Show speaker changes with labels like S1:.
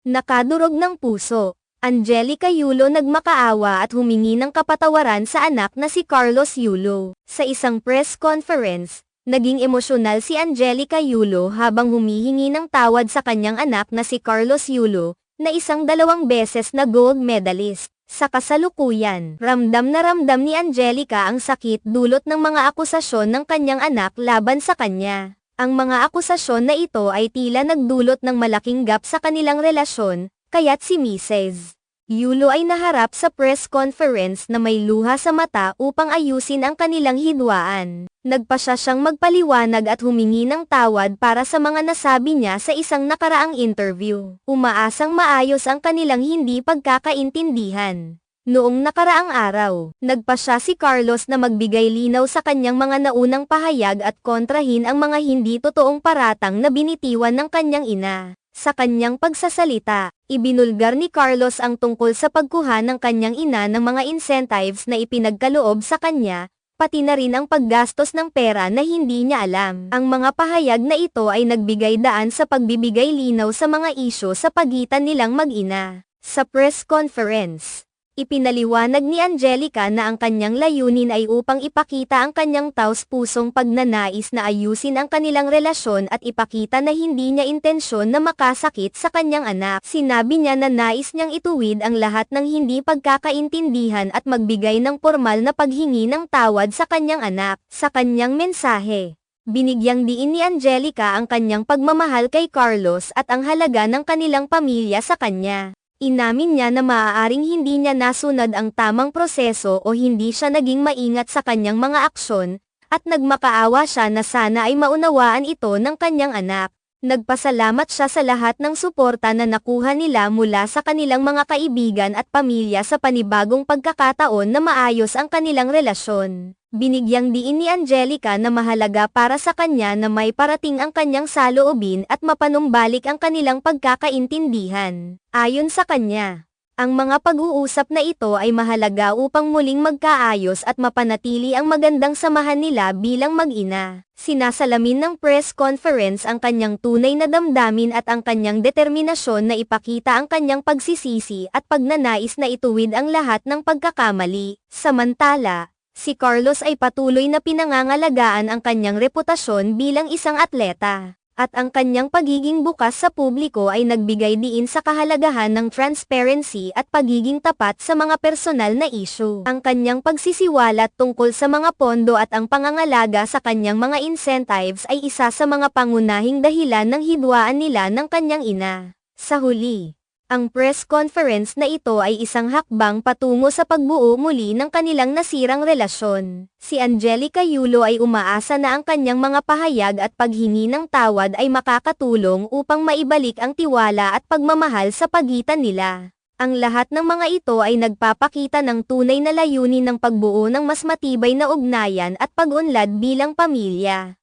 S1: Nakadurog ng puso, Angelica Yulo nagmakaawa at humingi ng kapatawaran sa anak na si Carlos Yulo. Sa isang press conference, naging emosyonal si Angelica Yulo habang humihingi ng tawad sa kanyang anak na si Carlos Yulo, na isang 2 beses na gold medalist. Sa kasalukuyan, ramdam na ramdam ni Angelica ang sakit dulot ng mga akusasyon ng kanyang anak laban sa kanya. Ang mga akusasyon na ito ay tila nagdulot ng malaking gap sa kanilang relasyon, kaya't si Mrs. Yulo ay naharap sa press conference na may luha sa mata upang ayusin ang kanilang hidwaan. Nagpasya siyang magpaliwanag at humingi ng tawad para sa mga nasabi niya sa isang nakaraang interview. Umaasang maayos ang kanilang hindi pagkakaintindihan. Noong nakaraang araw, nagpasya si Carlos na magbigay linaw sa kanyang mga naunang pahayag at kontrahin ang mga hindi totoong paratang na binitiwan ng kanyang ina. Sa kanyang pagsasalita, ibinulgar ni Carlos ang tungkol sa pagkuha ng kanyang ina ng mga incentives na ipinagkaloob sa kanya, pati na rin ang paggastos ng pera na hindi niya alam. Ang mga pahayag na ito ay nagbigay daan sa pagbibigay linaw sa mga isyu sa pagitan nilang mag-ina. Sa press conference, ipinaliwanag ni Angelica na ang kanyang layunin ay upang ipakita ang kanyang taos-pusong pagnanais na ayusin ang kanilang relasyon at ipakita na hindi niya intensyon na makasakit sa kanyang anak. Sinabi niya na nais niyang ituwid ang lahat ng hindi pagkakaintindihan at magbigay ng formal na paghingi ng tawad sa kanyang anak. Sa kanyang mensahe, binigyang diin ni Angelica ang kanyang pagmamahal kay Carlos at ang halaga ng kanilang pamilya sa kanya. Inamin niya na maaaring hindi niya nasunod ang tamang proseso o hindi siya naging maingat sa kanyang mga aksyon, at nagmakaawa siya na sana ay maunawaan ito ng kanyang anak. Nagpasalamat siya sa lahat ng suporta na nakuha nila mula sa kanilang mga kaibigan at pamilya sa panibagong pagkakataon na maayos ang kanilang relasyon. Binigyang diin ni Angelica na mahalaga para sa kanya na may parating ang kanyang saloobin at mapanumbalik ang kanilang pagkakaintindihan. Ayon sa kanya, ang mga pag-uusap na ito ay mahalaga upang muling magkaayos at mapanatili ang magandang samahan nila bilang mag-ina. Sinasalamin ng press conference ang kanyang tunay na damdamin at ang kanyang determinasyon na ipakita ang kanyang pagsisisi at pagnanais na ituwid ang lahat ng pagkakamali. Samantala, si Carlos ay patuloy na pinangangalagaan ang kanyang reputasyon bilang isang atleta, at ang kanyang pagiging bukas sa publiko ay nagbigay diin sa kahalagahan ng transparency at pagiging tapat sa mga personal na issue. Ang kanyang pagsisiwalat tungkol sa mga pondo at ang pangangalaga sa kanyang mga incentives ay isa sa mga pangunahing dahilan ng hidwaan nila ng kanyang ina. Sa huli, ang press conference na ito ay isang hakbang patungo sa pagbuo muli ng kanilang nasirang relasyon. Si Angelica Yulo ay umaasa na ang kanyang mga pahayag at paghingi ng tawad ay makakatulong upang maibalik ang tiwala at pagmamahal sa pagitan nila. Ang lahat ng mga ito ay nagpapakita ng tunay na layunin ng pagbuo ng mas matibay na ugnayan at pag-unlad bilang pamilya.